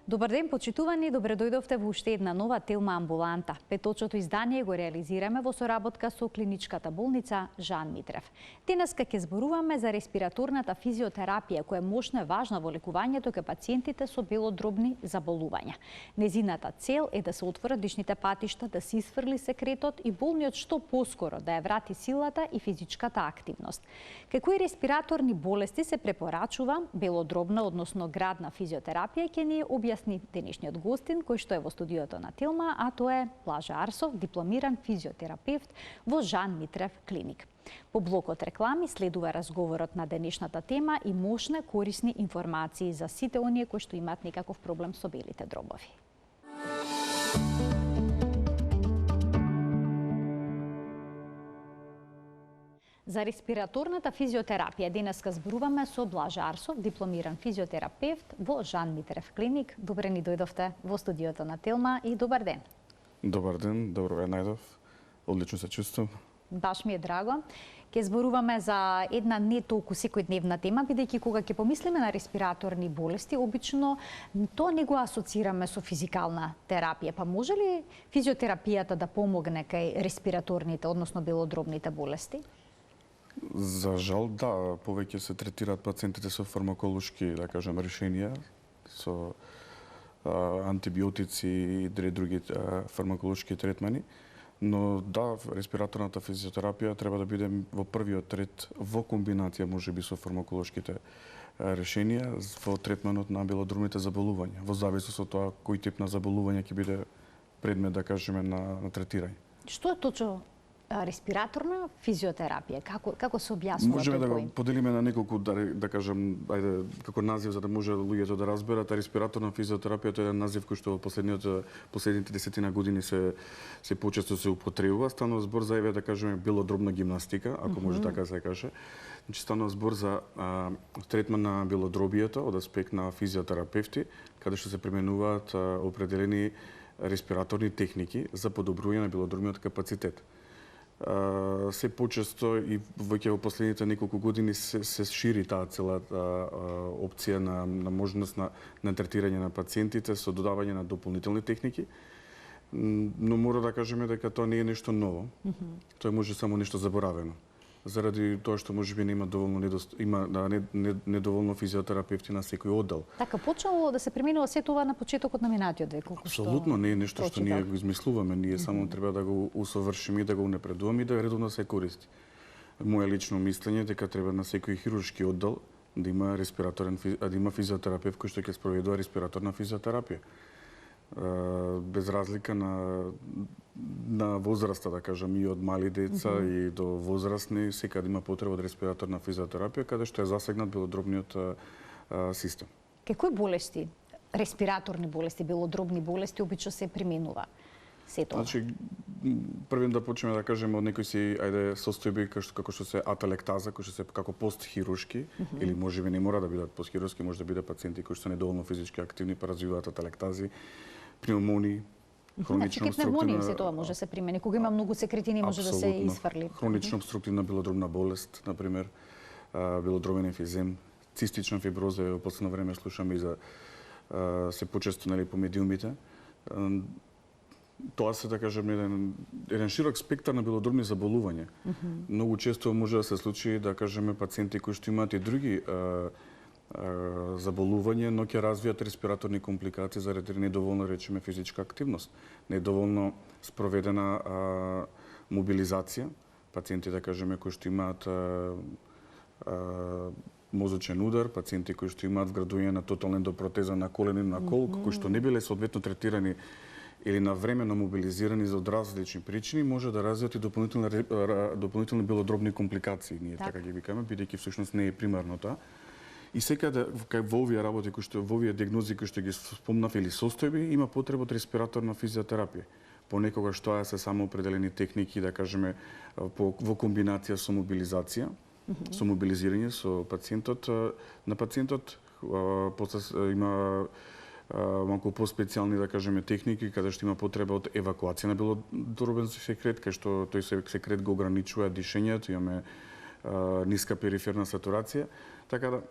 Добар ден, почитувани, добре дојдовте во уште една нова Телма амбуланта. Петочото издание го реализираме во соработка со клиничката болница Жан Митрев. Денеска ќе зборуваме за респираторната физиотерапија, која мощно е важна во лекувањето кај пациентите со белодробни заболувања. Незината цел е да се отворат дишните патишта, да се исфрли секретот и болниот што поскоро да ја врати силата и физичката активност. Кај кои респираторни болести се препорачува белодробна, односно градна физиотерапија, ќе ни објасни денешниот гостин кој што е во студиото на Телма, а тоа е Блаже Арсов, дипломиран физиотерапевт во Жан Митрев клиник. По блокот реклами следува разговорот на денешната тема и мощни корисни информации за сите оние кои што имаат некаков проблем со белите дробови. За респираторната физиотерапија денеска зборуваме со Блаже Арсов, дипломиран физиотерапевт во Жан Митрев клиник. Добре ни дојдовте во студиото на Телма и добар ден. Добар ден, добро ве најдов. Одлично се чувствувам. Баш ми е драго. Ќе зборуваме за една не толку секојдневна тема, бидејќи кога ќе помислиме на респираторни болести, обично тоа не го асоцираме со физикална терапија. Па може ли физиотерапијата да помогне кај респираторните, односно белодробните болести? За жал, да, повеќе се третираат пациентите со фармаколошки, да кажем, решенија, со антибиотици и други фармаколошки третмани, но да, респираторната физиотерапија треба да биде во првиот ред во комбинација можеби со фармаколошките решенија во третманот на белодробните заболувања, во зависност од тоа кој тип на заболување ќе биде предмет, да кажеме, на третирање. Што е точно респираторна физиотерапија? Како се објаснува Можеме да тој го поим? поделиме на неколку, да кажем, ајде, како назив за да може луѓето да разберат. Респираторна физиотерапија тоа е еден назив кој што во последните десетина години се почесто се употребува. Станува збор за да кажеме белодробна гимнастика, ако може така да се каже. Значи станува збор за третман на белодробието од аспект на физиотерапевти, каде што се применуваат определени респираторни техники за подобрување на белодробниот капацитет. Се почесто и веќе во последните неколку години се шири таа цела опција на можност на третирање на пациентите со додавање на дополнителни техники, но мора да кажеме дека тоа не е нешто ново. Тоа може само нешто заборавено. Заради тоа што можеби нема доволно недоволно физиотерапевти на секој оддел. Така почнало да се применува се тоа на почетокот на минатиот век, колку што апсолутно не е нешто што ние го измислуваме, ние само треба да го усовршиме и да го унапредуваме и да редовно се користи. Моје лично мислење е дека треба на секој хируршки оддел да има да има физиотерапевт кој што ќе спроведува респираторна физиотерапија. Без разлика на возраста, да кажам, и од мали деца и до возрастни, секаде има потреба од респираторна физиотерапија, каде што е засегнат белодробниот систем. Кај кои болести, респираторни болести, белодробни болести, обично се применува се тоа? Значи, првен да почнеме да кажеме од некои состојби како што се ателектаза, кои што се како постхируршки, или можеби не мора да бидат постхируршки, може да биде пациенти кои што се недоволно физички активни па развиваат ателектази, пневмонии, хронично обструктивна се тоа може да се примени. Кога има многу секретини може да се исфрли. Хронично обструктивна белодробна болест, например, белодробен емфизем, цистична фиброза, во последно време слушаме и за се почесто по медиумите. Тоа се, да кажем, еден широк спектар на белодробни заболувања. Многу често може да се случи, да кажеме, пациенти кои што имаат и други заболувања, но ќе развијат респираторни компликации заради недоволно, речеме, физичка активност, недоволно спроведена мобилизација, пациенти, да кажеме, кои што имаат мозочен удар, пациенти кои што имаат вградување на тотална ендопротеза на колен и на колк, кои што не биле соодветно третирани или навремено мобилизирани за различни причини, може да развијат и дополнителни белодробни компликации, ние така ги викаме, бидејќи всушност не е примарно тоа. И секаде во овие работи во овие диагнози кои што ги спомнав или состојби, има потреба од респираторна физиотерапија. Понекогаш тоа се само определени техники, да кажеме, во комбинација со мобилизација, со мобилизирање со пациентот, на пациентот, после има малку поспецијални, да кажеме, техники, каде што има потреба од евакуација на белодробен секрет, кај што тој секрет го ограничува дишењето, имаме ниска периферна сатурација, така да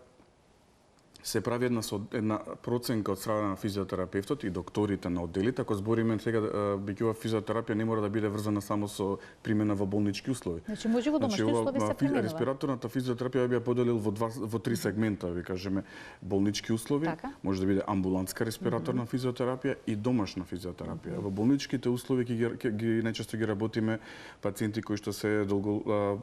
се прави една проценка од страна на физиотерапевтот и докторите на одделите. Ако збориме сега биќува физиотерапија не мора да биде врзана само со примена во болнички услови. Значи може во домашни услови се применува. Респираторната физиотерапија би ја поделил во три сегмента, ви кажеме болнички услови, така? Може да биде амбулантска респираторна физиотерапија и домашна физиотерапија. Во болничките услови ги најчесто ги работиме пациенти кои што се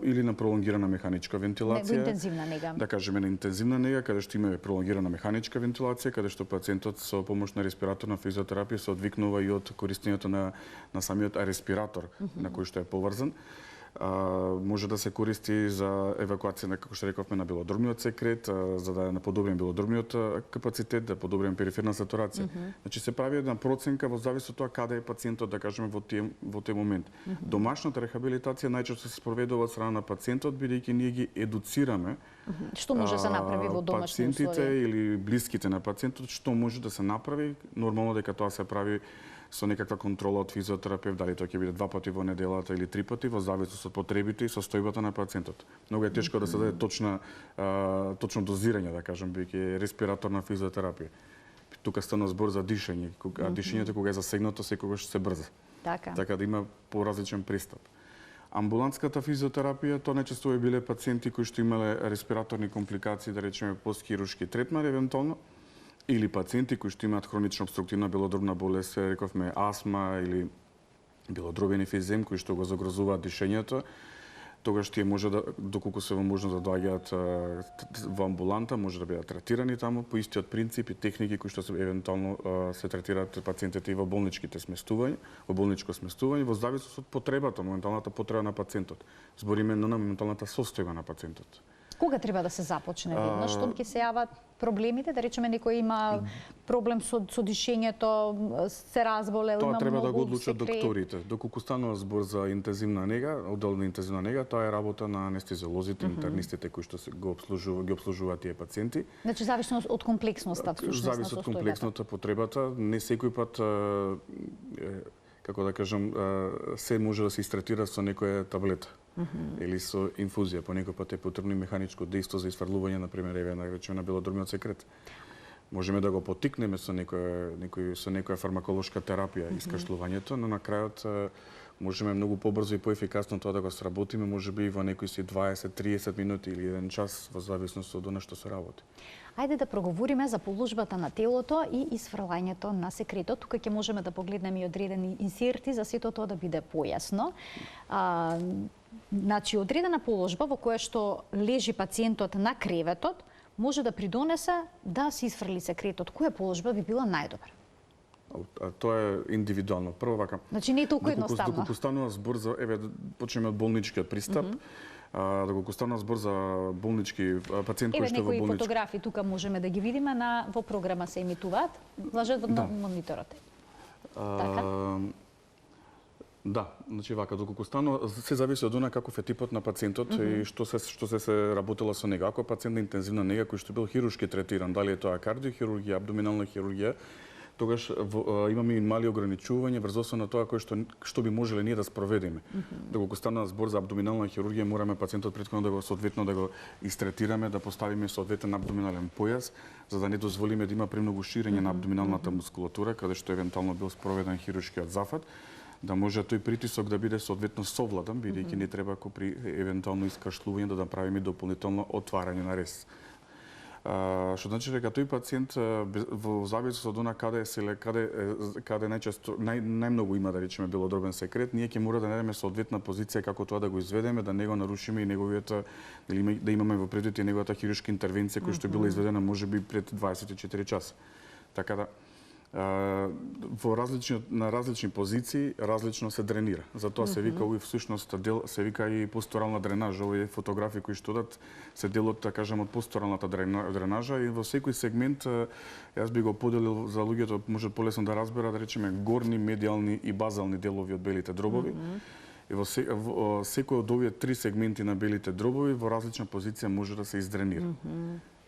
или на пролонгирана механичка вентилација, интензивна нега. Да кажеме на интензивна нега, каде што имаме пролонгирана механичка вентилација, каде што пациентот со помош на респираторна физиотерапија се одвикнува и од користењето на самиот респиратор на кој што е поврзан. Може да се користи за евакуација на, како што рековме, на белодробниот секрет, за да подобрим белодробниот капацитет, да подобрим периферна сатурација. Значи се прави една проценка во зависност од тоа каде е пациентот, да кажеме, во тој момент. Домашната рехабилитација најчесто се спроведува од страна на пациентот, бидејќи ние ги едуцираме што може да се направи во домашни услови. Пациентите или блиските на пациентот, што може да се направи, нормално дека тоа се прави со некаква контрола од физиотерапевт, дали тоа ќе биде 2 пати во неделата или 3 пати, во зависност од потребите и состојбата на пациентот. Многу е тешко да се даде точно дозирање, да кажем, биќе респираторна физиотерапија. Тука стана збор за дишење, а дишењето кога е засегнато секогаш се брза. Така да има поразличен пристап. Амбулантската физиотерапија, тоа најчесто биле пациенти кои што имале респираторни компликации, да речеме постхируршки третман евентуално, или пациенти кои што имаат хронична обструктивна белодробна болест, рековме астма или белодробен емфизем кои што го загрозуваат дишењето, тогаш тие може да, доколку се возможно да доаѓаат во амбуланта, може да бидат третирани таму по истиот принцип и техники кои што се евентуално се третираат пациентите и во болничките сместувања, во болничко сместување, во зависност од потребата, моменталната потреба на пациентот. Збориме на моменталната состојба на пациентот. Кога треба да се започне веднаш, штом ќе се јават проблемите, да речеме некој има проблем со дишењето, се разболел, има многу секрети. Тоа треба да го одлучат докторите. Доколку станува збор за интензивна нега, оддел на интензивна нега, тоа е работа на анестезиолозите, интернистите кои што ги обслужуваат тие пациенти. Значи зависно од комплексноста, всушност, на состојбата. Зависи од комплексната потребата, не секој пат како да кажам, се може да се истретира со некоја таблета или со инфузија. По некој пат е потребно и механичко дејство за изфрлување, например, на белодробниот секрет. Можеме да го поттикнеме со некоја фармаколошка терапија искашлувањето, но на крајот можеме многу побрзо и поефикасно тоа да го сработиме, можеби и во некои си 20-30 минути или 1 час, во зависност од она што се работи. Ајде да проговориме за положбата на телото и изфрлањето на секретот. Тука ќе можеме да погледнеме и одредени инсерти за сето тоа да биде појасно. Значи, одредена положба во која што лежи пациентот на креветот може да придонесе да се изфрли секретот. Која положба би била најдобра? Тоа е индивидуално. Прво вака. Значи не е толку едноставно. Доколку станува збор за, почнеме од болничкиот пристап, доколку станува збор за болнички пациент кој што во болнички. Некои фотографии тука можеме да ги видиме во програма се емитуваат. Лажат на мониторот. Така? Да, значи вака, доколку станува, се зависи од она каков е типот на пациентот и што се работело со него. Ако е пациент на интензивна нега кој што бил хируршки третиран, дали е тоа кардиохирургија, абдоминална хирургија, тогаш имаме и мали ограничувања врз основа на тоа што би можеле ние да спроведеме. Доколку стана збор за абдоминална хирургија, мораме пациентот претходно да го истретираме, да поставиме соодветен абдоминален појас, за да не дозволиме да има премногу ширење на абдоминалната мускулатура, каде што евентуално бил спроведен хируршкиот зафат, да може тој притисок да биде соодветно совладан, бидејќи не треба при евентуално искашлување да направиме дополнително отварање на рез. Што значи дека тој пациент во зависност од она каде најчесто најмногу има, да речеме, белодробен секрет, ние ќе мора да најдеме соодветна позиција како тоа да го изведеме, да не го нарушиме и неговиот, да имаме во предвид и неговата хируршка интервенција која што била изведена можеби пред 24 часа. Така да на различни позиции различно се дренира. Затоа се вика овој всушност дел, се вика и посторална дренажа. Овие фотографии кои што дадат се дел од, да кажам, од посторалната дренажа и во секој сегмент јас би го поделил за луѓето може полесно да разберат, да речеме, горни, медиални и базални делови од белите дробови. И во секој од овие три сегменти на белите дробови во различна позиција може да се издренира.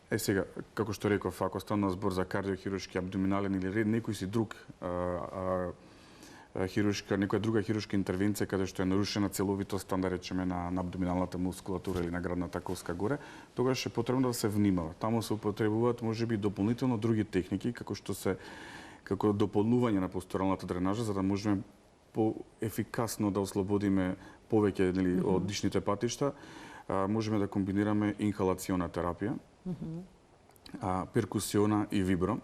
Сега, како што реков, ако станува збор за кардиохируршки, абдоминален или некој си друг некоја друга хируршка интервенција каде што е нарушена целовитоста, да речеме, на абдоминалната мускулатура или на градната коска горе, тогаш е потребно да се внимава. Таму се употребуваат можеби дополнително други техники како дополнување на посторалната дренажа за да можеме поефикасно да ослободиме повеќе од дишните патишта. Можеме да комбинираме инхалациона терапија, перкусиона и вибро.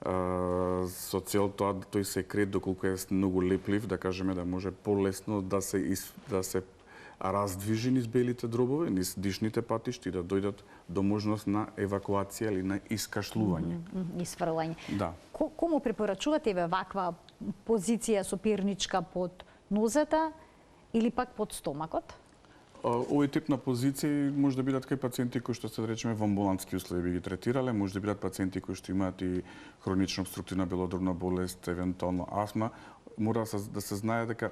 Со цел тоа тој секрет доколку е многу леплив, да кажеме да може полесно да се раздвижи низ белите дробови, низ дишните патишти и да дојдат до можност на евакуација или на искашлување. Исфрлање. Да. Кому препорачувате ваква позиција соперничка под нозата или пак под стомакот? Овој тип на позиции може да бидат кај пациенти кои што се да речеме во амбулантски услови би ги третирале, може да бидат пациенти кои што имаат и хронична обструктивна белодробна болест, евентуално астма. Мора да се знае дека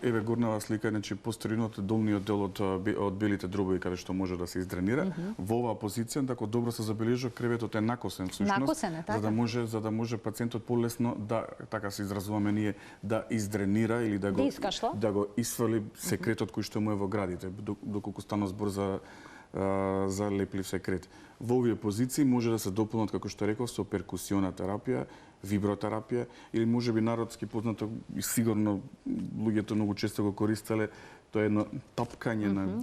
еве горнава слика, значи постериорниот долниот дел од белите дробови каде што може да се издренира. Во оваа позиција, така добро се забележува, креветот е накосен всушност, накосен е, така? за да може пациентот полесно да, така се изразуваме ние, да издренира или да го исфрли секретот кој што му е во градите, доколку стана збор за леплив секрет. Во овие позиции може да се дополнат, како што реков, со перкусиона терапија, вибротерапија или можеби народски познато и сигурно луѓето многу често го користеле, тоа е едно тапкање на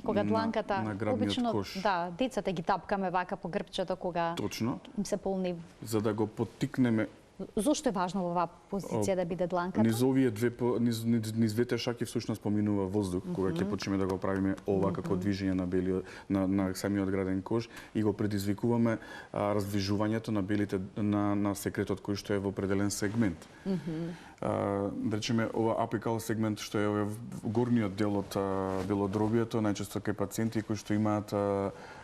градниот кош. Да, децата ги тапкаме вака по грбчето кога им се полни. За да го поттикнеме. Зошто е важно во оваа позиција да биде дланката? Низ двете шаки всушност поминува воздух кога ќе почнеме да го правиме ова како движење на самиот граден кош и го предизвикуваме раздвижувањето на белите на секретот кој што е во определен сегмент. Да речеме ова апикал сегмент што е горниот дел од белодробието, најчесто кај пациенти кои што имаат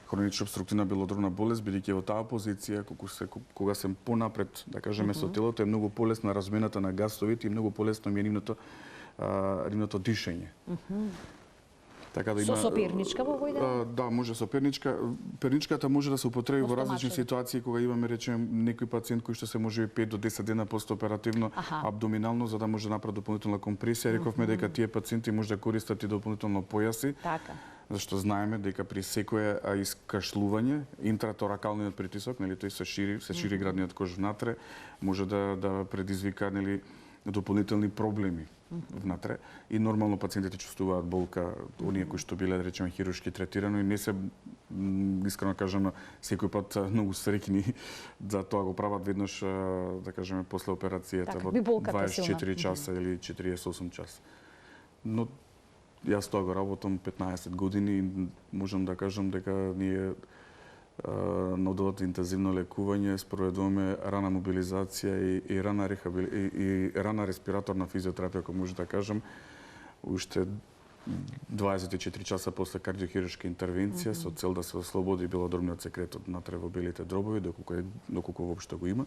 хронична обструктивна белодробна болест, бидејќи во таа позиција кога се понапред, да кажеме, со телото е многу полесна размената на гасовите и многу полесно ми е нивното дишење. Така да има со соперничка во овој дел? Да, може соперничка. Перничката може да се употреби во различни ситуации кога имаме речеме некој пациент кој што се можеби 5 до 10 дена постоперативно абдоминално за да може да направи дополнителна компресија. Рековме дека тие пациенти може да користат и дополнително појаси. Така. Зашто знаеме дека при секое искашлување, интраторакалниот притисок, тој се шири градниот кош внатре, може да предизвика дополнителни проблеми внатре и нормално пациентите чувствуваат болка, оние кои што биле да речеме хируршки третирано и не се искрено кажам секој пат многу среќни за тоа го прават веднаш да кажеме после операцијата во 24 часа или 48 часа. Но јас тоа го работам 15 години и можам да кажам дека ние на одделот интензивно лекување спроведуваме рана мобилизација и рана респираторна физиотерапија, ако може да кажам, уште 24 часа после кардиохируршка интервенција со цел да се ослободи белодробниот секрет од натре во белите дробови, доколку воопшто го има.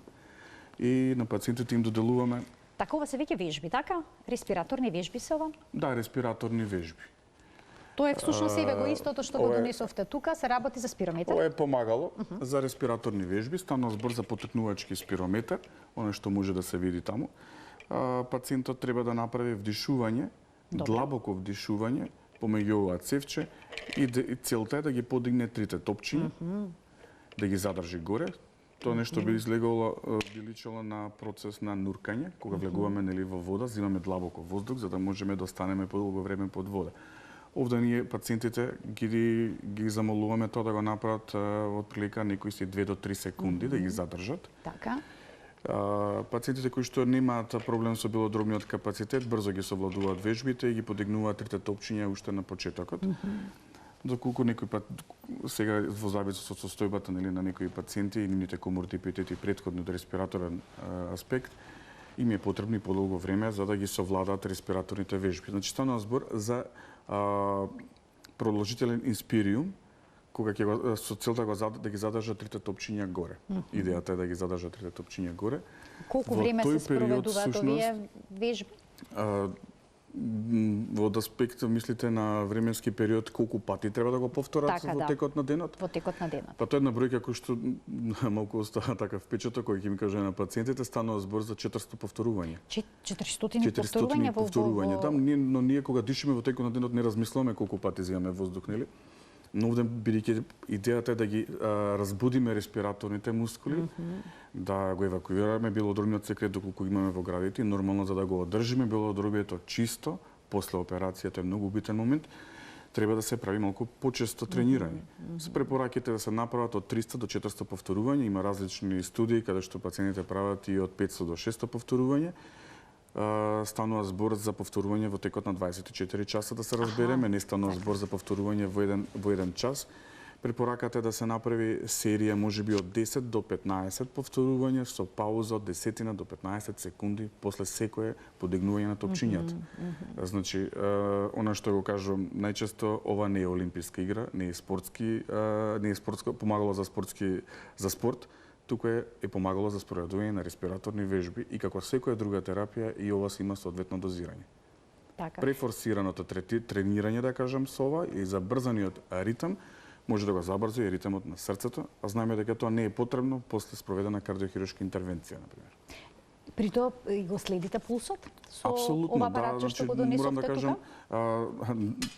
И на пациентите им доделуваме. Така ова се веќе вежби, така? Респираторни вежби се ова? Да, респираторни вежби. Тоа е всушност еве го истото што го донесовте тука, се работи за спирометар. Ова е помагало за респираторни вежби, станува збор за потекнувачки спирометар, оно што може да се види таму. Пациентот треба да направи вдишување, длабоко вдишување помеѓу ова цевче и целта е да ги подигне трите топчиња, да ги задржи горе. Тоа нешто би личело на процес на нуркање, кога влегуваме во вода, зимаме длабоко воздух за да можеме да останеме подолго време под вода. Овде ние пациентите ги замолуваме тоа да го направат од прилика некои 2 до 3 секунди да ги задржат. Така. Пациентите кои што немаат проблем со белодробниот капацитет, брзо ги совладуваат вежбите и ги подигнуваат трите топчиња уште на почетокот. Доколку некој пат сега во зависност од состојбата на некои пациенти и нивните коморбидитети претходно од респираторен аспект, им е потребно и подолго време за да ги совладаат респираторните вежби. Значи станува збор за продолжителен инспириум, кога ќе со целта да ги задржат трите топчиња горе. Идејата е да ги задржат трите топчиња горе. Колку време се спроведуваат овие вежби? Од аспект, мислите на временски период, колку пати треба да го повторат Така, во да. текот на денот? Во текот на денот. Па тоа е една бројка која што малку остава така впечаток, кој ќе ми каже на пациентите, станува збор за 400 повторувања. 400 повторувања повторувања. Но ние кога дишеме во текот на денот не размислуваме колку пати земаме воздух, нели? Но овде бидејќи идејата е да ги разбудиме респираторните мускули, да го евакуираме белодробниот секрет доколку имаме во градите, нормално за да го одржиме белодробието чисто после операцијата е многу битен момент. Треба да се прави малку почесто тренирање. Се препораките да се направат од 300 до 400 повторувања, има различни студии каде што пациентите прават и од 500 до 600 повторувања. Станува збор за повторување во текот на 24 часа, да се разбереме, не станува збор за повторување во еден час. Препораката е да се направи серија можеби од 10 до 15 повторувања со пауза од 10 до 15 секунди после секое подигнување на топчињата. Значи, она што го кажувам, најчесто ова не е олимписка игра, не е спортско помагало за спорт, туку е помагало за спроведување на респираторни вежби и како секоја друга терапија и ова се има соодветно дозирање. Така. Префорсираното тренирање, да кажам, со ова и забрзаниот ритм може да го забрзи и ритмот на срцето, а знаеме дека тоа не е потребно после спроведена кардиохируршка интервенција, например. При тоа и го следите пулсот со Апсолутно, ова апаратче што го донесовте морам да кажам,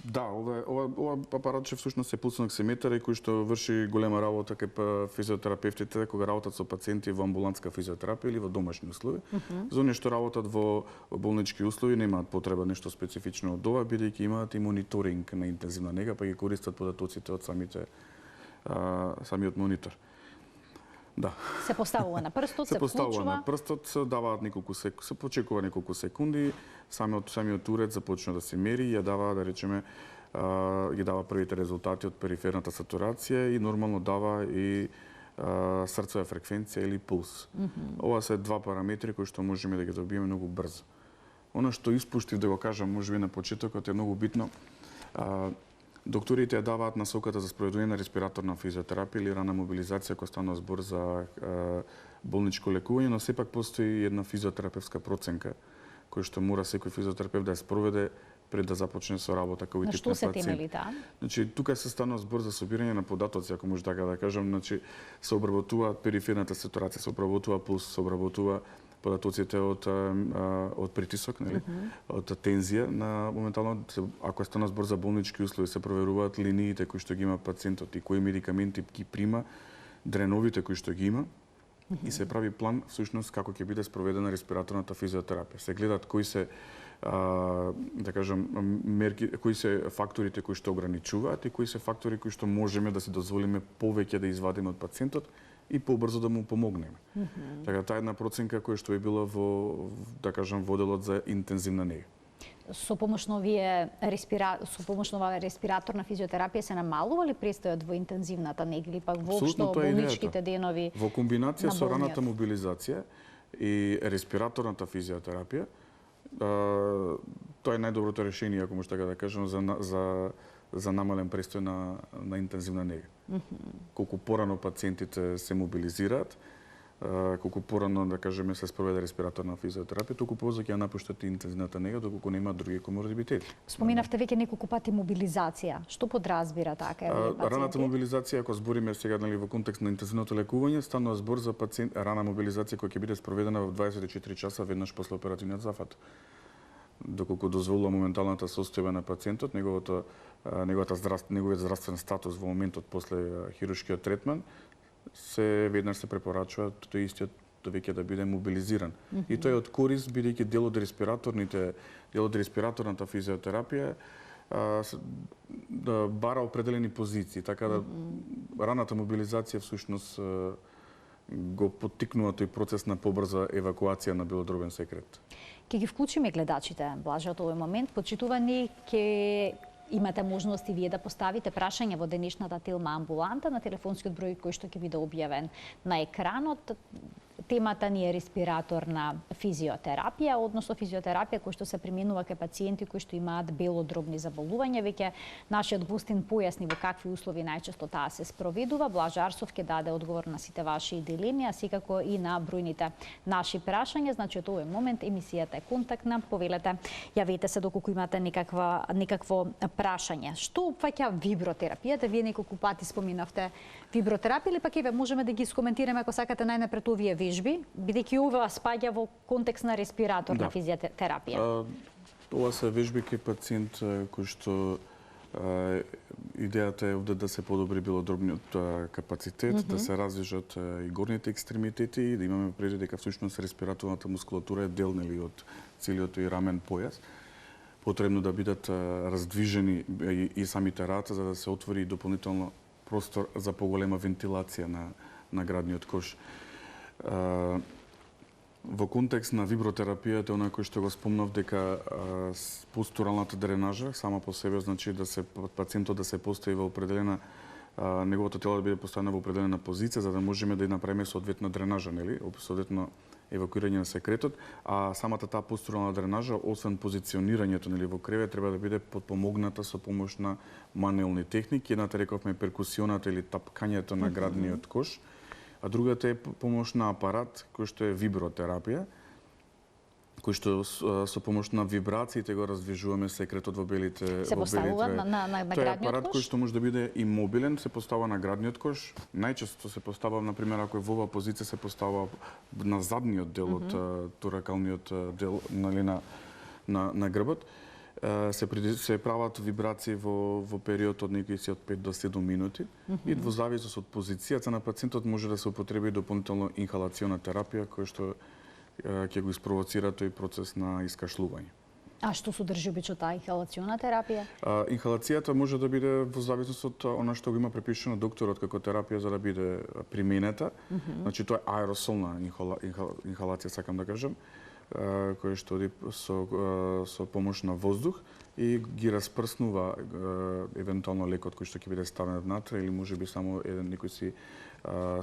тука? ова апаратче всушност е пулсен оксиметар кој што врши голема работа кај физиотерапевтите кога работат со пациенти во амбулантска физиотерапија или во домашни услови. За оние што работат во болнички услови немаат потреба нешто специфично од ова, бидејќи имаат и мониторинг на интензивна нега, па ги користат податоците од самиот монитор. Да. Се поставува на прстот, се поставува на прстот, се даваат се почекува неколку секунди, самиот уред започна да се мери и ја дава, да речеме, ги дава првите резултати од периферната сатурација и нормално дава и срцова фреквенција или пулс. Ова се два параметри кои што можеме да ги добиеме многу брзо. Она што испуштив да го кажам, можеби на почетокот е многу битно. Докторите ја даваат насоката за спроведување на респираторна физиотерапија или рана мобилизација која станува збор за болничко лекување, но сепак постои една физиотерапевска проценка која што мора секој физиотерапевт да ја спроведе пред да започне со работа како и тип на пациент. На што се темели таа? Значи тука се станува збор за собирање на податоци, ако може така да кажам, значи се обработуваат периферната сатурација, се обработува пулс, се обработува податоците од притисок, нели, од тензија на моментално, ако стана збор за болнички услови, се проверуваат линиите кои што ги има пациентот и кои медикаменти ги прима, дреновите кои што ги има и се прави план всушност како ќе биде спроведена респираторната физиотерапија. Се гледат кои се да кажам мерки, кои се факторите кои што ограничуваат и кои се фактори кои што можеме да си дозволиме повеќе да извадиме од пациентот и побрзо да му помогнеме. Така таа една проценка која што е била во, да кажам, во делот за интензивна нега. Со помош на оваа респираторна физиотерапија се намалува ли престојот во интензивната нега или пак воопшто болничките денови? Во комбинација со раната мобилизација и респираторната физиотерапија, тоа е најдоброто решение, ако може така да кажам, за намален престој на интензивна нега. Колку порано пациентите се мобилизираат, колку порано, да кажеме, се спроведе респираторна физиотерапија, толку побрзо ќе ја напуштат интензивната нега, доколку немаат други коморбидитети. Споминавте веќе неколку пати мобилизација. Што подразбира така пациенти? Раната мобилизација, ако збориме сега во контекст на интензивното лекување, станува збор за рана мобилизација која ќе биде спроведена во 24 часа веднаш после оперативниот зафат. Доколку дозволува моменталната состојба на пациентот, неговиот здравствен статус во моментот после хируршкиот третман, веднаш се препорачува тој истиот веќе да биде мобилизиран. И тоа е од корист, бидејќи дел од респираторната физиотерапија да бара определени позиции, така да раната мобилизација всушност го поттикнува тој процес на побрза евакуација на белодробен секрет. Ќе ги вклучиме гледачите, Блаже, од овој момент. Почитувани, ќе имате можност и вие да поставите прашање во денешната Телма амбуланта на телефонскиот број кој што ќе биде објавен на екранот. темата ни е респираторна физиотерапија, односно физиотерапија која што се применува кај пациенти кои што имаат белодробни заболувања. Веќе нашиот гостин појасни во какви услови најчесто таа се спроведува. Блаже Арсов ќе даде одговор на сите ваши дилеми, а секако и на бројните наши прашања. Значи, од овој момент емисијата е контактна. Повелете, јавете се доколку имате некакво прашање. Што опфаќа вибротерапијата? Вие неколку пати споминавте вибротерапија, или пак еве можеме да ги скоментираме ако сакате најнапред овие вежби, бидејќи ова спаѓа во контекст на респираторна физиотерапија. Ова се вежби кај пациент кој што идејата е овде да се подобри белодробниот капацитет, да се развижат и горните екстремитети и да имаме преди дека всушност респираторната мускулатура е дел од целиот тој рамен појас. Потребно да бидат раздвижени и самите раце за да се отвори дополнително простор за поголема вентилација на градниот кош. Во контекст на вибротерапијата, оној кој што го спомнав, дека постуралната дренажа сама по себе значи да се пациентот да се постави во определена неговото тело да биде поставено во определена позиција за да можеме да направиме соодветна дренажа, нели, соодветно евакуирање на секретот, а самата таа постурална дренажа, освен позиционирањето нели во кревет, треба да биде подпомогната со помош на мануелни техники. Едната рековме перкусионата или тапкањето на градниот кош, а другата е помош на апарат кој што е вибротерапија, кој што со помош на вибрациите го раздвижуваме секретот во белите. Се поставува на градниот кош? Тоа е апарат кој што може да биде и мобилен, се поставува на градниот кош. Најчесто се поставува, например, ако е во оваа позиција, се поставува на задниот дел од торакалниот дел, нали, на грбот. Се прават вибрации во период од некои од 5 до 7 минути и во зависност од позицијата на пациентот може да се употреби дополнително инхалациона терапија која што ќе го испровоцира тој процес на искашлување. А што содржи обично таа инхалациона терапија? Инхалацијата може да биде во зависност од она што го има препишано докторот како терапија за да биде применета. Значи тоа е аеросолна инхалација, сакам да кажам, кој што оди со помош на воздух и ги распрснува евентуално лекот кој што ќе биде ставен внатре или можеби само еден некој си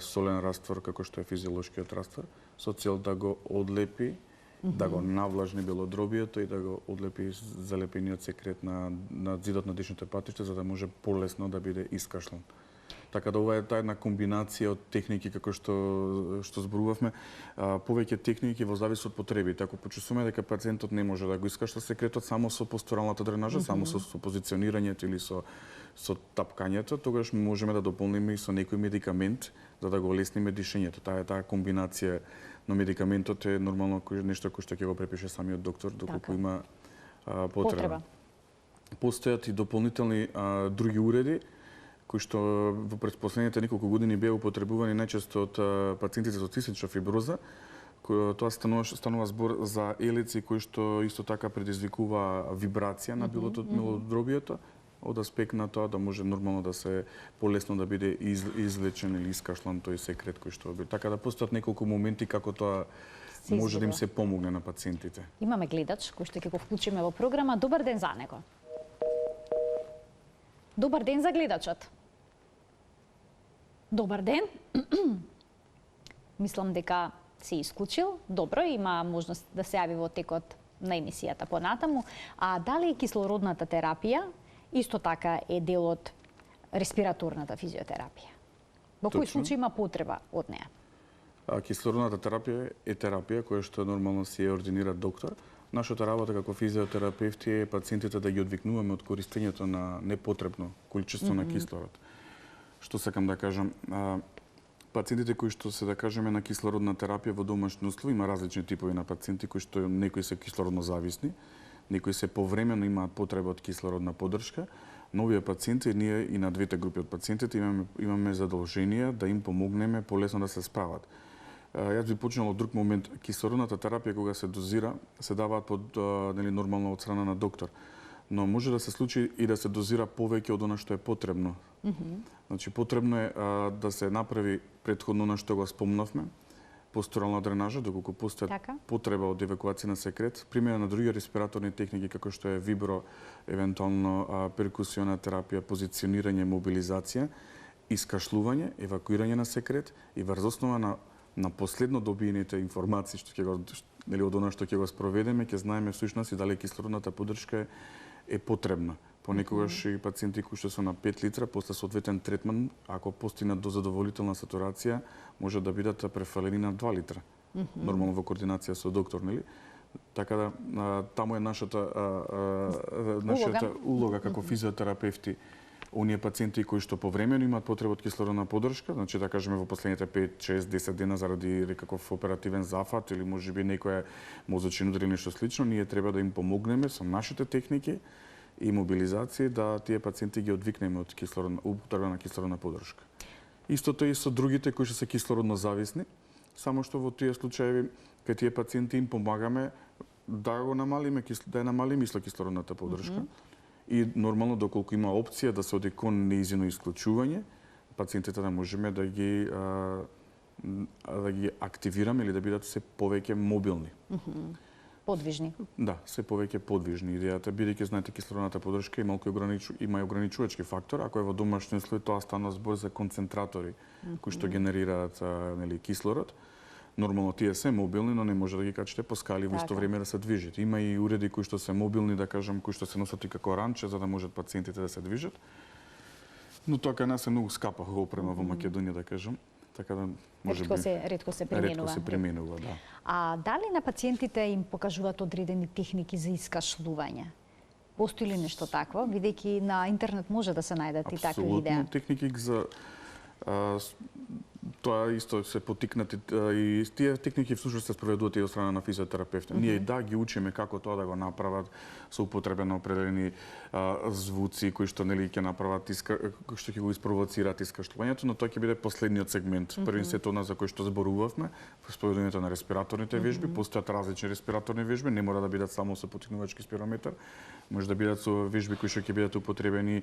солен раствор како што е физиолошкиот раствор со цел да го одлепи, да го навлажни белодробието и да го одлепи залепениот секрет на зидот на дишните патишта за да може полесно да биде искашлан. Така да ова е таа една комбинација од техники како што зборувавме, повеќе техники во зависност од потребите. Ако почувствуваме дека пациентот не може да го искашта секретот само со постуралната дренажа, само со позиционирањето или со тапкањето, тогаш можеме да дополниме и со некој медикамент за да го олесниме дишењето. Таа е таа комбинација, но медикаментот е нормално нешто кој што ќе го препише самиот доктор доколку има потреба. Постојат и дополнителни други уреди кои што во предпоследните неколку години беа употребувани најчесто од пациентите со цистична фиброза. Тоа станува збор за елици кои што исто така предизвикува вибрација на белодробието од аспект на тоа да може нормално да се полесно да биде извлечен или искашлан тој секрет кој што така да постојат неколку моменти како тоа може да им се помогне на пациентите. Имаме гледач кој што ќе го вклучиме во програма. Добар ден за него. Добар ден за гледачот. Добар ден. Мислам дека се исклучил. Добро, има можност да се јави во текот на емисијата понатаму. А дали кислородната терапија исто така е дел од респираторната физиотерапија? Во кој случај има потреба од неа? Кислородната терапија е терапија која што нормално се ординира доктор. Нашата работа како физиотерапевти е пациентите да ги одвикнуваме од користењето на непотребно количество на кислород. Што сакам да кажам, пациентите кои што се да кажеме на кислородна терапија во домашни услови, има различни типови на пациенти кои што некои се кислородно зависни, некои се повремено имаат потреба од кислородна поддршка, но овие пациенти, ние и на двете групи од пациентите имаме задолжение да им помогнеме полесно да се справат. Јас би почнал од друг момент. Кислородната терапија кога се дозира, се даваат под нормално од страна на доктор. Но може да се случи и да се дозира повеќе од она што е потребно. Значи потребно е да се направи претходно на што го спомнавме, постурална дренажа, доколку постои потреба од евакуација на секрет, примена на други респираторни техники како што е вибро, евентуално перкусиона терапија, позиционирање, мобилизација, искашлување, евакуирање на секрет и врз основа на на последно добиените информации што ќе го нели од она што ќе го спроведеме, ќе знаеме всушност и дали кислородната поддршка е потребна. Понекогаш и пациенти кои што се на 5 литра после соодветен третман, ако постигнат до задоволителна сатурација, може да бидат префалени на 2 литра. Нормално во координација со доктор, нели? Така да таму е нашата улога како физиотерапевти. Оние пациенти кои што повремено имаат потреба од кислородна поддршка, значи да кажеме во последните 5, 6, 10 дена заради некаков оперативен зафат или можеби некоја мозочен удар или нешто слично, ние треба да им помогнеме со нашите техники и мобилизации да тие пациенти ги одвикнеме од употреба на кислородна поддршка. Истото и со другите кои што се кислородно зависни, само што во тие случаи кај тие пациенти им помагаме да го намалиме, да ја намалиме исто кислородната поддршка. И нормално доколку има опција да се оди кон неизино исклучување, пациентите да можеме да ги активираме или да бидат се повеќе мобилни. Подвижни. Да, се повеќе подвижни. Идејата бидејќи знаете кислородната поддршка има ограничувачки фактор, ако е во домашни услови тоа стана збор за концентратори кои што генерираат нели кислород. Нормално тие се мобилни, но не може да ги качите по скали во исто време да се движат. Има и уреди кои што се мобилни, да кажам, кои што се носат и како ранче за да можат пациентите да се движат. Но тоа кај нас е многу скапа опрема во Македонија, да кажам. Така да можеби ретко се применува. Ретко се применува, да. А дали на пациентите им покажуваат одредени техники за искашлување? Постои ли нешто такво, бидејќи на интернет може да се најдат и такви видеа? Апсолутно, техники за тоа исто се потикнати и тие техники всушност се спроведуваат и од страна на физиотерапевти. Ние да ги учиме како тоа да го направат со употреба на определени звуци кои што нели ќе направат кои што ќе го испровоцираат искашлувањето, но тоа ќе биде последниот сегмент. Првин сет она за кој што зборувавме, спроведувањето на респираторните вежби, постојат различни респираторни вежби, не мора да бидат само со потикнувачки спирометар, може да бидат со вежби кои што ќе бидат употребени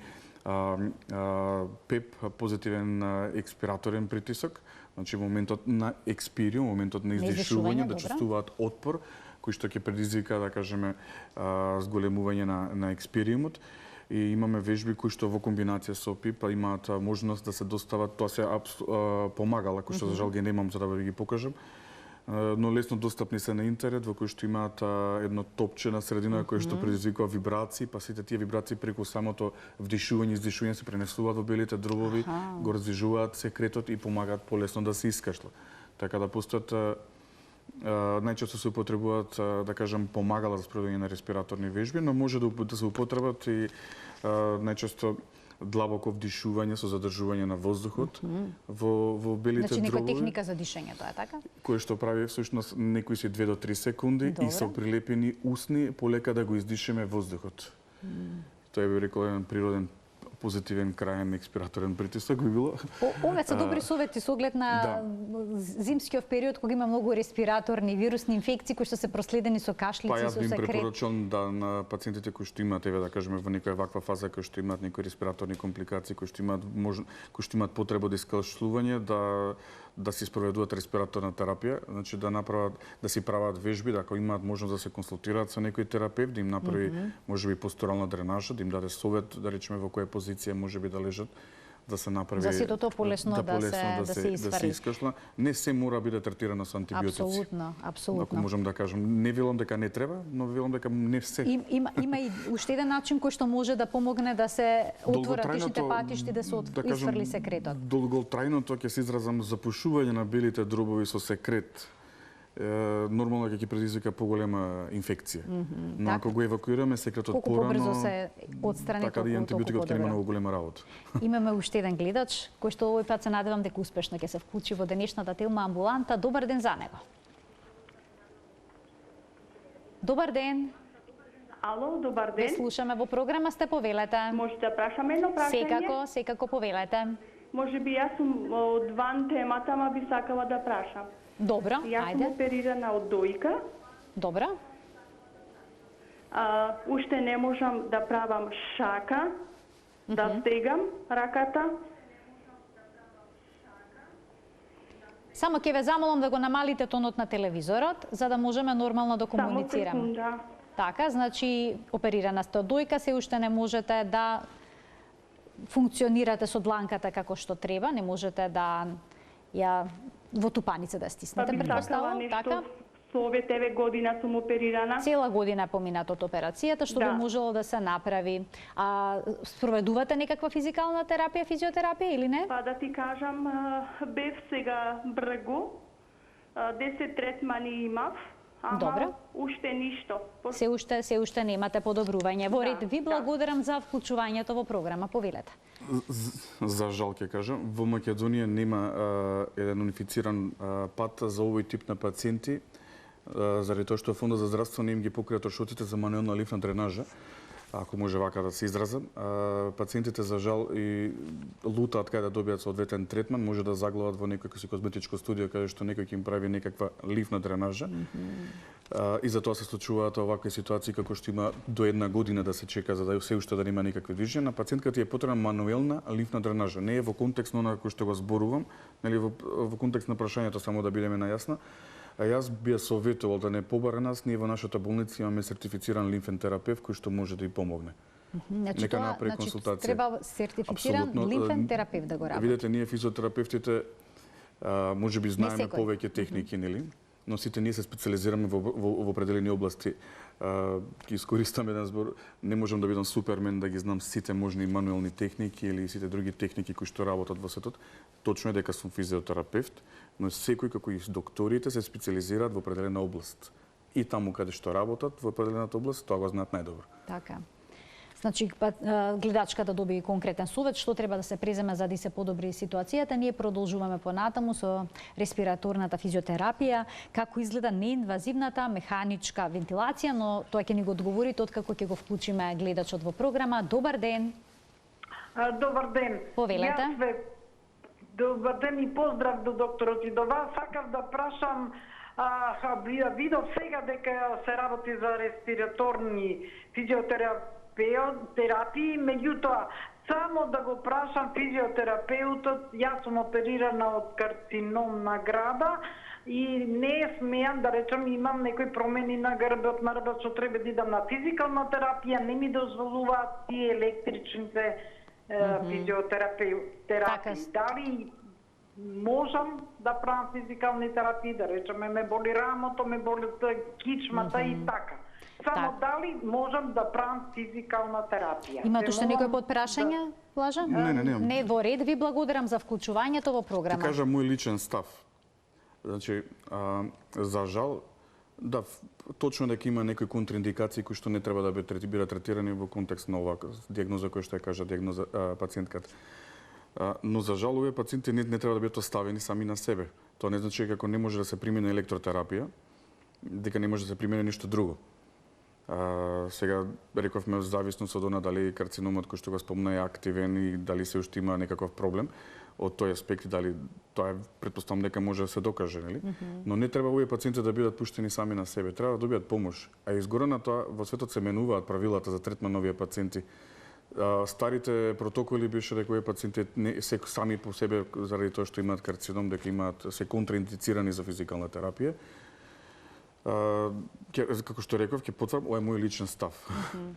ПЕП, позитивен експираторен притисок, значи во моментот на експириум, во моментот на издишување, да чувствуваат отпор, кој што ќе предизвика, да кажеме, зголемување на експириумот. И имаме вежби кои што во комбинација со ПИП имаат можност да се достават, тоа се помагала, кои што за жал ги немам за да ви ги покажам, но лесно достапни се на интернет, во кој што имаат едно топче на средина кој што предизвикува вибрации, па сите тие вибрации преку самото вдишување и издишување се пренесуваат во белите дробови, го раздвижуваат секретот и помагаат полесно да се искашла. Така да постојат најчесто се употребуваат, да кажам, помагала за спроведување на респираторни вежби, но може да се употребат и најчесто длабоко вдишување со задржување на воздухот во белите дробови. Значи некоја техника за дишење, тоа е така? Кој што прави всушност некои си 2 до 3 секунди и со прилепени усни полека да го издишеме воздухот. Тоа би рекол еден природен позитивен краен експираторен притисок би било. Овие се добри совети со оглед на зимскиот период кога има многу респираторни вирусни инфекции кои што се проследени со кашлици, со секрет. Па јас би препорачал да на пациентите кои што имаат, да кажеме, во некоја ваква фаза кои што имаат некои респираторни компликации, кои што имаат потреба да искашлување, да си спроведуваат респираторна терапија, значи да си прават вежби, да ако имаат можност да се консултираат со некој терапевт, да им направи можеби постурална дренажа, да им даде совет, да речеме во која позиција можеби да лежат, да се направи за сето тоа полесно да се да се искашла. Не се мора биде третирано со антибиотици. Апсолутно. Ако можам да кажам, не велам дека не треба, но велам дека не се. Има и уште еден начин кој што може да помогне да се отворат дишните патишти, да се изфрли секретот. Долготрајното ќе се изразам запушување на белите дробови со секрет. Нормално ќе предизвика поголема инфекција. Но ако го евакуираме секретот порано, колку побрзо се отстрани, така да и антибиотикот ќе нема многу голема работа. Имаме уште еден гледач кој што овој пат се надевам дека успешно ќе се вклучи во денешната Телма амбуланта. Добар ден за него. Добар ден. Ало, добар ден. Ве слушаме во програма, сте, повелете. Може да прашам едно прашање? Секако повелете. Може би јас сум одван темата, ама би сакала да прашам. Добро, јас ајде. сум оперирана од дојка. Добро. Уште не можам да правам шака, да стегам раката. Само ќе ве замолам да го намалите тонот на телевизорот, за да можеме нормално да комуницираме. Само секунда. Така, значи оперирана сте од дојка, се уште не можете да функционирате со дланката како што треба, не можете да ја во тупаница да стиснете, би сакала претпоставувам, нешто така? со ове TV година сум оперирана. Цела година е поминат од операцијата, што Да. би можело да се направи. Спроведувате некаква физикална терапија, физиотерапија или не? Па да ти кажам, бев сега бргу, 10 третмани имав, ама Добре. уште ништо. Се уште немате подобрување. Во ред, ви да. благодарам за вклучувањето во програма. Повелете. За жал ќе кажам, во Македонија нема еден унифициран пат за овој тип на пациенти, заради тоа што Фондот за здравство не им ги покрива трошоците за мануелна лимфна дренажа, ако може вака да се изразам. Пациентите за жал и лутаат кај да добијат соодветен третман, може да заглават во некој си козметичко студио каде што некој ќе им прави некаква лимфна дренажа. И за тоа се случуваат овакви ситуации како што има до 1 година да се чека за да се уште да нема никакви движења. На пациентката е потребна мануелна лимфна дренажа. Не е во контекст на она кој што го зборувам, нели во контекст на прашањето само да бидеме најасна. А јас би ја советувал да не побара нас, ние во нашата болница имаме сертифициран лимфен терапевт кој што може да ја помогне. Нека направи консултација. Треба сертифициран лимфен терапевт да го работи. Видете, ние физиотерапевтите може би знаеме повеќе техники, нели? Но сите ние се специализираме во определени области. Ќе искористам еден збор, не можам да бидам супермен да ги знам сите можни мануелни техники или сите други техники кои што работат во светот. Точно е дека сум физиотерапевт, но секој како и докторите се специализираат во определена област. И таму каде што работат во определената област, тоа го знаат најдобро. Така. Значи, гледачката доби конкретен совет што треба да се преземе за да се подобри ситуацијата. Ние продолжуваме понатаму со респираторната физиотерапија, како изгледа неинвазивната механичка вентилација, но тоа ќе ни го одговорите откако ќе го вклучиме гледачот во програма. Добар ден. Добар ден. Повелете. Добар ден и поздрав до докторот и до вас. Сакав да прашам, видов сега дека се работи за респираторни физиотерапии, меѓутоа, само да го прашам физиотерапеутот, јас сум оперирана од карцином на града и не смеам да речам, имам некои промени на грбот, што треба да идам на физикална терапија, не ми дозволуваат тие електричните физиотерапии. Дали можам да правам физикални терапии, да речеме ме боли рамото, ме боли кичмата и така. Само дали можам да правам физикална терапија? Имате уште некој подпрашање, Блажа? Не. Не, во ред, ви благодарам за вклучувањето во програма. Ти кажа мој личен став. Значи, за жал, да, точно дека има некои контраиндикации кои што не треба да бидат третирани во контекст на оваа дијагноза која што ја кажа пациентката. Но за жал овие пациенти не треба да бидат оставени сами на себе. Тоа не значи како не може да се примени електротерапија, дека не може да се примени ништо друго. Сега рековме зависност од она дали карциномот кој што го спомна е активен и дали се уште има некаков проблем од тој аспект, дали тоа е претпоставам дека може да се докаже, нели? Но не треба овие пациенти да бидат пуштени сами на себе, треба да добијат помош. А изгоре на тоа во светот се менуваат правилата за третман на овие пациенти. Старите протоколи беше дека овие пациенти не се сами по себе заради тоа што имаат карцином, дека имаат се контраиндицирани за физикална терапија. Како што реков, ќе потврдам, ова е мој личен став,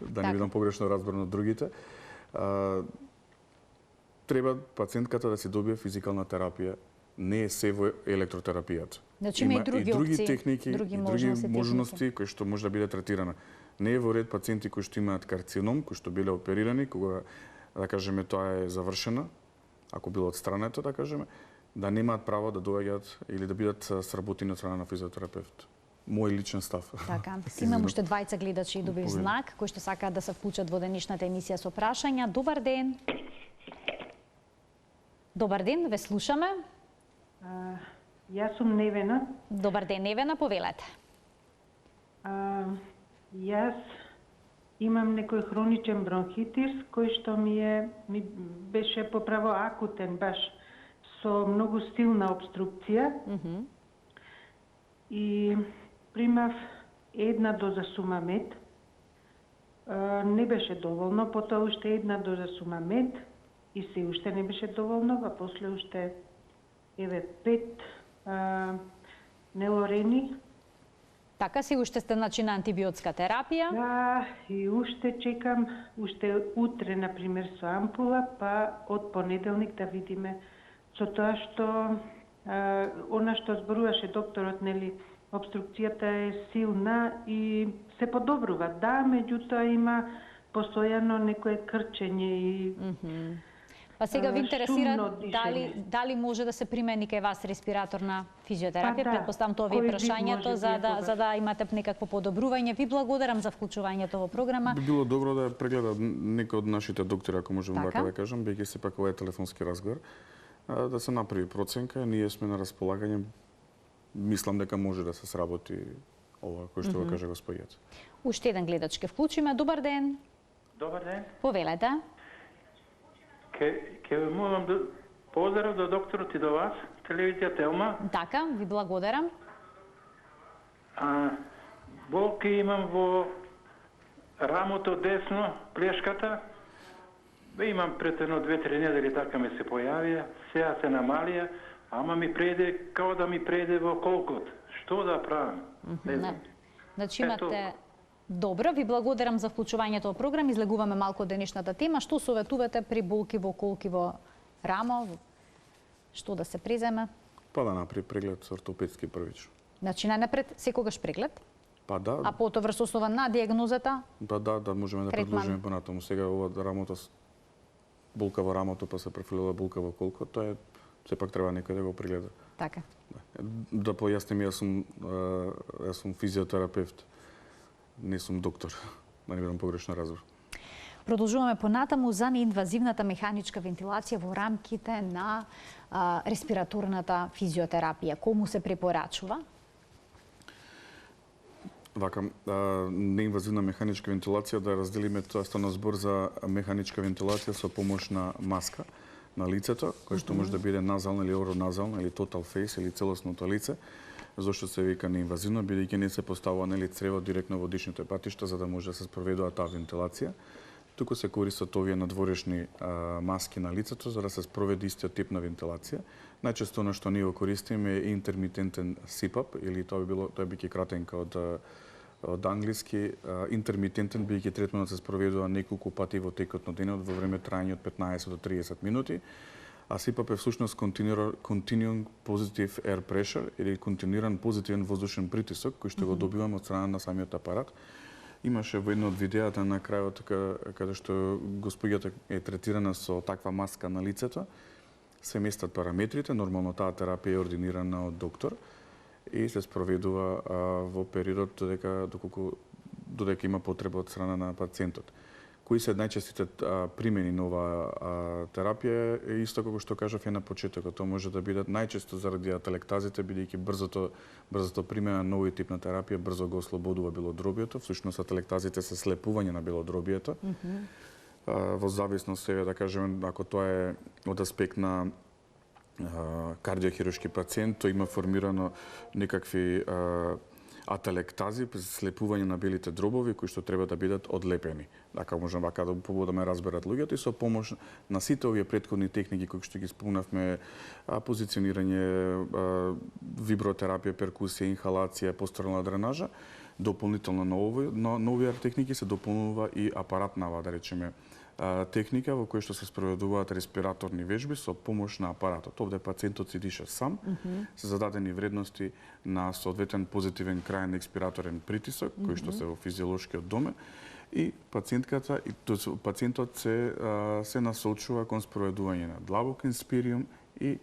да не бидам погрешно разбран од другите. Треба пациентката да се добие физикална терапија, не е се во електротерапијата. Значи има и други техники, други можности кои што може да биде третирана. Не е во ред пациенти кои што имаат карцином, кои што биле оперирани, кога, да кажеме, тоа е завршена, ако било отстрането, да кажеме, да немаат право да доаѓаат или да бидат сработени од страна на физиотерапевт. Мој личен став. Така, имам уште двајца гледачи и добив знак, кои што сакаат да се вклучат во денешната емисија со прашања. Добар ден. Добар ден, ве слушаме. Јас сум Невена. Добар ден, Невена, повелете. Јас имам некој хроничен бронхитис кој што ми беше поправо акутен, баш со многу силна обструкција. И примав една доза сумамет. Не беше доволно, потоа уште една доза сумамет и се уште не беше доволно, а после уште 5 нелорени. Така, си уште сте на антибиотска терапија? Да, и уште чекам, уште утре, например, со ампула, па од понеделник да видиме со тоа што Она што зборуваше докторот, нели, обструкцијата е силна и се подобрува. Да, меѓутоа има постојано некое крчење и Па сега ви интересира шумно дишење. дали може да се примени кај вас респираторна физиотерапија? Па да, Предпоставам тоа ви е кој вид прашањето може за би да имате некакво подобрување. Ви благодарам за вклучувањето во програма. Би било добро да прегледа некој од нашите доктори, ако можам Така. вака да кажам, бидејќи сепак ова е телефонски разговор, да се направи проценка, ние сме на располагање. Мислам дека може да се сработи ова кој што го кажа господијата. Уште еден гледач ке вклучиме. Добар ден. Добар ден. Повелете. Ке ве молам да поздрав до докторот и до вас, телевизија Телма. Така, ви благодарам. Болки имам во рамото десно, плешката. Имам пред едно 2-3 недели така ми се појавија, сега се намалија, ама ми преде, као да ми преде во колкот. Што да правам? Не знам. Значи Ето. имате Добро, ви благодарам за вклучувањето во програм. Излегуваме малку од денешната тема. Што советувате при болки во колки во рамо? Што да се преземе? Па да направи преглед ортопедски првично. Значи најнапред секогаш преглед, Па да, а потоа врз основа на дијагнозата. па да можеме да Третман. продолжиме понатаму. Сега ова рамото, болка во рамото, па се префрлила болка во колко, тоа е сепак треба некој да го прегледа. Така. Да појасним, јас сум физиотерапевт, не сум доктор, да не бидам погрешно разбор. Продолжуваме понатаму за неинвазивната механичка вентилација во рамките на респираторната физиотерапија. Кому се препорачува? Вака, неинвазивна механичка вентилација, да разделиме тоа стана збор за механичка вентилација со помош на маска на лицето, која што може да биде назална или ороназална, или total face, или целосното лице. Зошто се вика неинвазивно, бидејќи не се поставува нели црево директно во дишните патишта за да може да се спроведува таа вентилација. Туку се користат овие надворешни маски на лицето за да се спроведе истиот тип на вентилација. Најчесто она што ние го користиме е интермитентен CPAP, или тоа биќе кратенка од англиски. Интермитентен бидејќи третманот се спроведува неколку пати во текот на денот во време трајање од 15 до 30 минути. А CPAP е всушност Continuing Positive Air Pressure, или континуиран позитивен воздушен притисок, кој што го добиваме од страна на самиот апарат. Имаше во едно од видеата на крајот каде што господјата е третирана со таква маска на лицето, се местат параметрите, нормално таа терапија е ординирана од доктор и се спроведува во периодот додека има потреба од страна на пациентот. Кои се најчестите примени на оваа терапија е исто како што кажав и на почетокот. Тоа може да бидат најчесто заради ателектазите, бидејќи брзото примена на овој тип на терапија брзо го ослободува белодробието. Всушност ателектазите се слепување на белодробието. Во зависност сега да кажеме, ако тоа е од аспект на кардиохируршки пациент, тој има формирано некакви ателектази, слепување на белите дробови кои што треба да бидат одлепени. Така можам вака да ме разберат луѓето и со помош на сите овие претходни техники кои што ги спомнавме, позиционирање, вибротерапија, перкусија, инхалација, постерална дренажа, дополнително на овие техники се дополнува и апаратнава, да речеме, техника во која што се спроведуваат респираторни вежби со помош на апаратот. Овде пациентот си диша сам, се зададени вредности на соодветен позитивен крајен експираторен притисок, кој што се во физиолошкиот домен, и пациентот се насочува кон спроведување на длабок инспириум и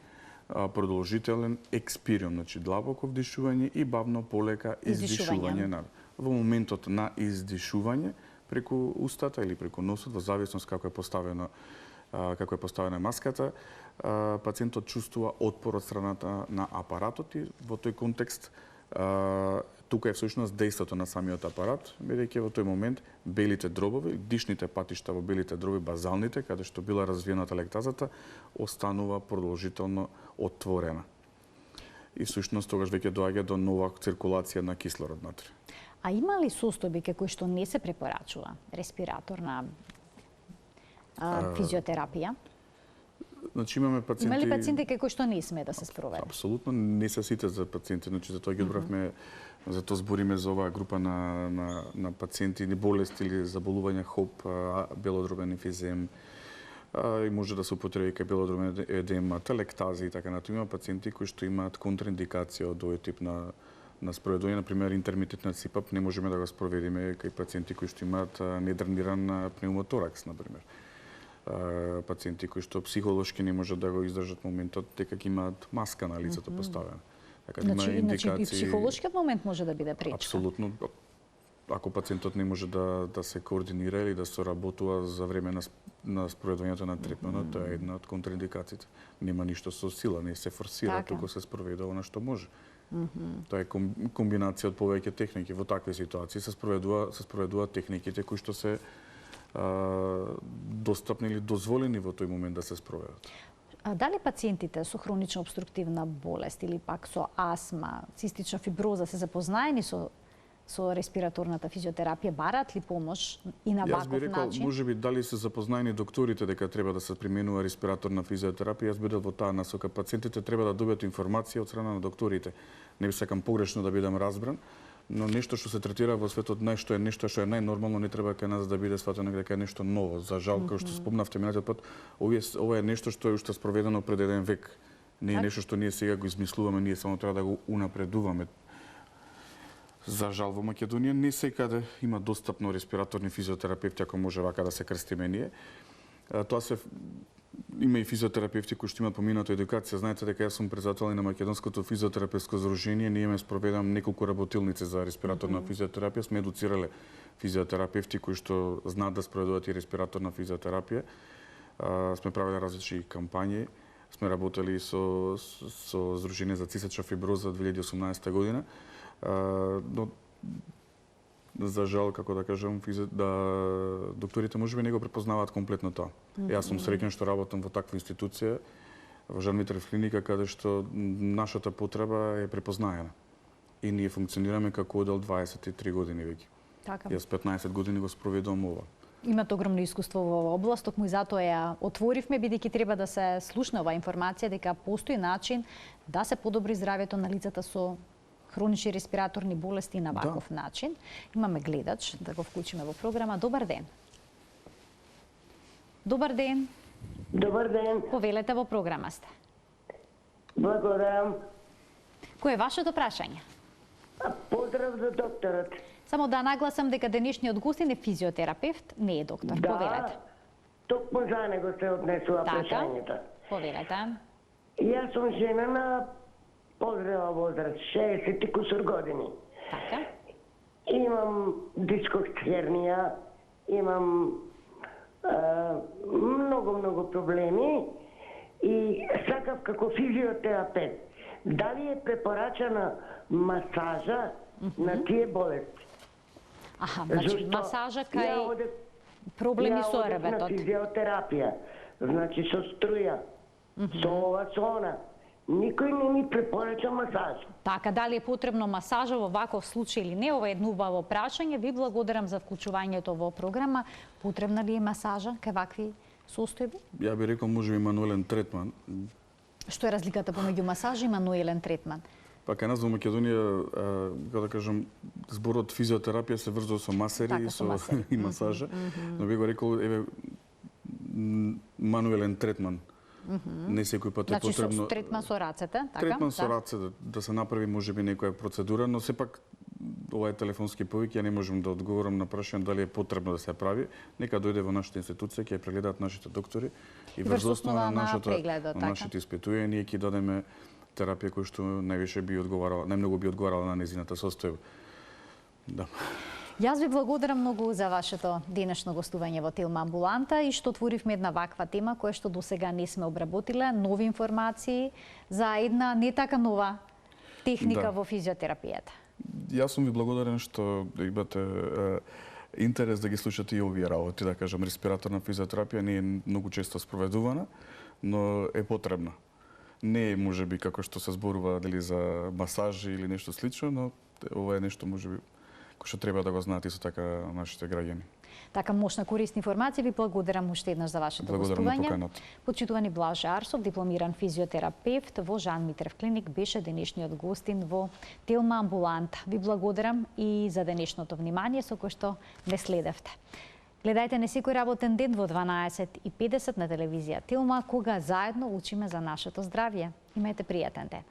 продолжителен експириум, значи длабоко вдишување и бавно полека издишување. Во моментот на издишување преку устата или преку носот, во зависност како е поставена маската, пациентот чувствува отпор од страната на апаратот и во тој контекст тука е всушност дејството на самиот апарат, бидејќи во тој момент белите дробови, дишните патишта во белите дробови, базалните, каде што била развиена ателектазата, останува продолжително отворена. И всушност тогаш веќе доаѓа до нова циркулација на кислород внатре. А има ли состојби кои што не се препорачува респираторна физиотерапија? Значи имаме пациенти... Има ли пациенти кои што не сме да се спроведе? Апсолутно не се сите за пациенти, значи за тоа ги одбравме, за тоа збориме за оваа група на пациенти или болести или заболувања ХОП, белодробен емфизем, и може да се употреби кај белодрум едема, телектази и така натаму. Има пациенти кои што имаат контраиндикација од овој тип на спроведување, например интермитентен СИПАП не можеме да го спроведиме кај пациенти кои што имаат недрениран пневмоторакс, например. Пациенти кои што психолошки не можат да го издржат моментот дека ќе имаат маска на лицето поставена. Така да има индикации. И психолошкиот момент може да биде пречка. Апсолутно. Ако пациентот не може да се координира или да соработува за време на спроведувањето на третманот, тоа е една од контраиндикациите. Нема ништо со сила, не се форсира, туку се спроведува на што може. Тоа е комбинација од повеќе техники. Во такви ситуации се спроведува техниките кои што се достапни или дозволени во тој момент да се спроведат. Дали пациентите со хронична обструктивна болест или пак со астма, цистична фиброза се запознаени со респираторната физиотерапија, бараат ли помош и на ваков начин? Јас би рекол, можеби дали се запознаени докторите дека треба да се применува респираторна физиотерапија, јас бидел во таа насока. Пациентите треба да добијат информација од страна на докторите. Не сакам погрешно да бидам разбран, но нешто што се третира во светот, нешто што е најнормално, не треба кај нас да биде сватено дека е нешто ново. За жал, како што спомнавте минатиот пат, ова е нешто што е уште спроведено пред еден век. Не е нешто што ние сега го измислуваме, ние само треба да го унапредуваме. За жал, во Македонија не секаде има достапно респираторни физиотерапевти, ако може вака да се крстиме ние. Тоа се има и физиотерапевти кои што имаат помината едукација. Знаете дека јас сум председател на Македонското физиотерапевско здружение, ние ме спроведам неколку работилници за респираторна физиотерапија, сме едуцирале физиотерапевти кои што знаат да спроведуваат и респираторна физиотерапија. Сме правеле различни кампањи, сме работели со Здружение за цистична фиброза 2018 година. Но за жал, како да кажам, докторите можеби не го препознаваат комплетно тоа. Јас сум среќен што работам во таква институција, во Жан Митрев клиника, каде што нашата потреба е препознаена. И ние функционираме како одел 23 години веќе. Така. Јас 15 години го спроведувам ова. Имате огромно искуство во оваа област, токму и затоа ја отворивме, бидејќи треба да се слушне оваа информација дека постои начин да се подобри здравјето на лицата со хронични респираторни болести на ваков начин. Имаме гледач, да го вклучиме во програма. Добар ден. Добар ден. Добар ден. Повелете, во програма сте. Благодарам. Кој е вашето прашање? Поздрав за докторот. Само да нагласам дека денешниот гостин е физиотерапевт, не е доктор. Повелете. Токму за него се однесува прашањето. Повелете. Јас сум жена на позрела возраст, 60 и кусур години. Така. Имам дисков хернија, имам многу проблеми и сакав како физиотерапевт. Дали е препорачана масажа на тие болести? Аха, значи масажа кај проблеми со ребетот. На физиотерапија, значи со струја, со ова, со она. Никој не ми препорача масаж. Така, дали е потребно масажа во ваков случај или не, ова е едно убаво прашање. Ви благодарам за вклучувањето во програма. Потребна ли е масажа кај вакви состојби? Ја би рекол можеби мануелен третман. Што е разликата помеѓу масажа и мануелен третман? Па кај нас во Македонија, како да кажам, зборот физиотерапија се врзува со масери и масажа, но би го рекол мануелен третман. Не секој пат е потребно. Значи третман со рацете, така? Третман со рацете, да се направи можеби некоја процедура, но сепак ова е телефонски повик, ја не можам да одговорам на прашање дали е потребно да се прави. Нека дојде во нашата институција, ќе ја прегледаат нашите доктори и врз основа на нашите испитувања ние ќе дадеме терапија која што највише би одговарала, најмногу би одговарала на незината состојба. Да. Јас ви благодарам многу за вашето денешно гостување во Телма амбуланта и што отворивме една ваква тема која што досега не сме обработиле, нови информации за една не така нова техника во физиотерапијата. Јас сум ви благодарен што имате интерес да ги слушате и овие работи, да кажам, респираторна физиотерапија не е многу често спроведувана, но е потребна. Не е можеби како што се зборува дали за масажи или нешто слично, но ова е нешто можеби кој што треба да го знаат исто така нашите граѓани. Така мощна корисна информација, ви благодарам уште еднаш за вашето гостување. Почитувани Блаже Арсов, дипломиран физиотерапевт во Жан Митрев клиник, беше денешниот гостин во Телма амбуланта. Ви благодарам и за денешното внимание со кое што ме следевте. Гледајте не секој работен ден во 12:50 на телевизија Телма, кога заедно учиме за нашето здравје. Имајте пријатен ден.